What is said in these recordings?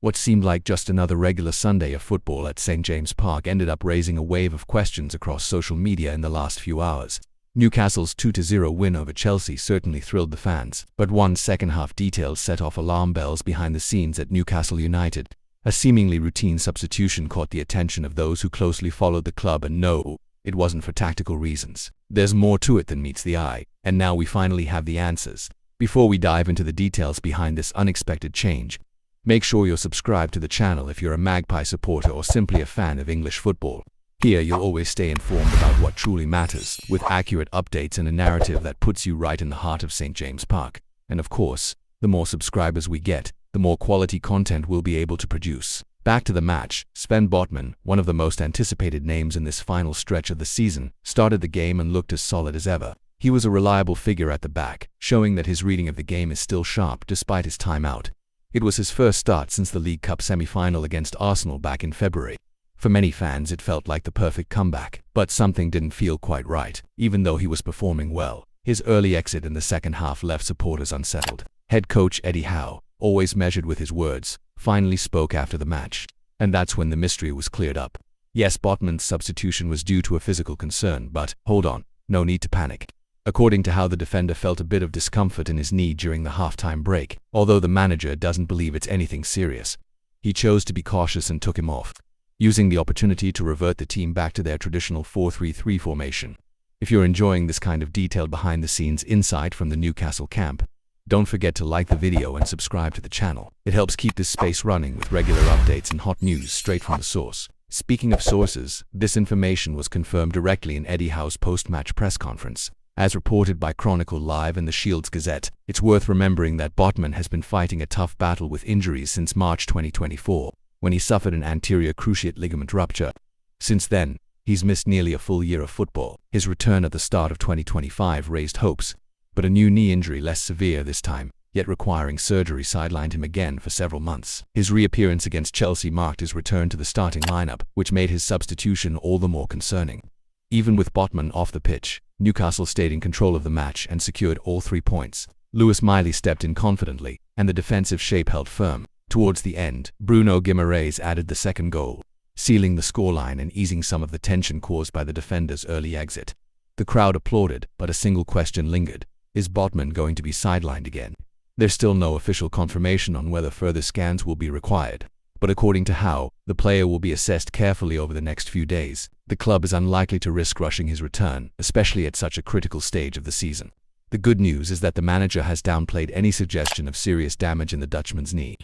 What seemed like just another regular Sunday of football at St. James Park ended up raising a wave of questions across social media in the last few hours. Newcastle's 2-0 win over Chelsea certainly thrilled the fans, but one second-half detail set off alarm bells behind the scenes at Newcastle United. A seemingly routine substitution caught the attention of those who closely followed the club, and no, it wasn't for tactical reasons. There's more to it than meets the eye, and now we finally have the answers. Before we dive into the details behind this unexpected change, make sure you're subscribed to the channel if you're a Magpie supporter or simply a fan of English football. Here you'll always stay informed about what truly matters, with accurate updates and a narrative that puts you right in the heart of St. James Park. And of course, the more subscribers we get, the more quality content we'll be able to produce. Back to the match, Sven Botman, one of the most anticipated names in this final stretch of the season, started the game and looked as solid as ever. He was a reliable figure at the back, showing that his reading of the game is still sharp despite his time out. It was his first start since the League Cup semi-final against Arsenal back in February. For many fans, it felt like the perfect comeback, but something didn't feel quite right. Even though he was performing well, his early exit in the second half left supporters unsettled. Head coach Eddie Howe, always measured with his words, finally spoke after the match. And that's when the mystery was cleared up. Yes, Botman's substitution was due to a physical concern, but hold on, no need to panic. According to Howe, the defender felt a bit of discomfort in his knee during the halftime break, although the manager doesn't believe it's anything serious. He chose to be cautious and took him off, using the opportunity to revert the team back to their traditional 4-3-3 formation. If you're enjoying this kind of detailed behind-the-scenes insight from the Newcastle camp, don't forget to like the video and subscribe to the channel. It helps keep this space running with regular updates and hot news straight from the source. Speaking of sources, this information was confirmed directly in Eddie Howe's post-match press conference. As reported by Chronicle Live and the Shields Gazette, it's worth remembering that Botman has been fighting a tough battle with injuries since March 2024, when he suffered an anterior cruciate ligament rupture. Since then, he's missed nearly a full year of football. His return at the start of 2025 raised hopes, but a new knee injury, less severe this time, yet requiring surgery, sidelined him again for several months. His reappearance against Chelsea marked his return to the starting lineup, which made his substitution all the more concerning. Even with Botman off the pitch, Newcastle stayed in control of the match and secured all 3 points. Lewis Miley stepped in confidently, and the defensive shape held firm. Towards the end, Bruno Guimaraes added the second goal, sealing the scoreline and easing some of the tension caused by the defender's early exit. The crowd applauded, but a single question lingered. Is Botman going to be sidelined again? There's still no official confirmation on whether further scans will be required, but according to Howe, the player will be assessed carefully over the next few days. The club is unlikely to risk rushing his return, especially at such a critical stage of the season. The good news is that the manager has downplayed any suggestion of serious damage in the Dutchman's knee.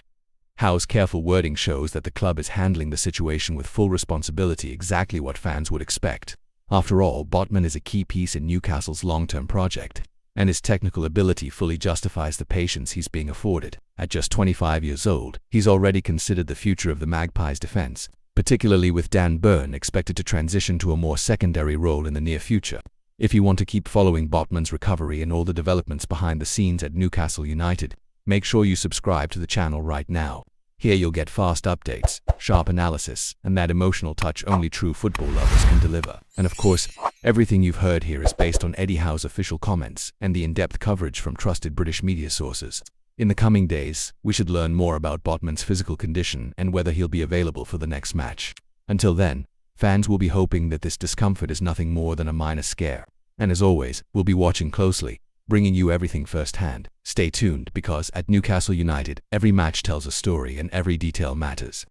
Howe's careful wording shows that the club is handling the situation with full responsibility, exactly what fans would expect. After all, Botman is a key piece in Newcastle's long-term project, and his technical ability fully justifies the patience he's being afforded. At just 25 years old, he's already considered the future of the Magpies' defense, particularly with Dan Burn expected to transition to a more secondary role in the near future. If you want to keep following Botman's recovery and all the developments behind the scenes at Newcastle United, make sure you subscribe to the channel right now. Here you'll get fast updates, sharp analysis, and that emotional touch only true football lovers can deliver. And of course, everything you've heard here is based on Eddie Howe's official comments and the in-depth coverage from trusted British media sources. In the coming days, we should learn more about Botman's physical condition and whether he'll be available for the next match. Until then, fans will be hoping that this discomfort is nothing more than a minor scare. And as always, we'll be watching closely, bringing you everything firsthand. Stay tuned, because at Newcastle United, every match tells a story and every detail matters.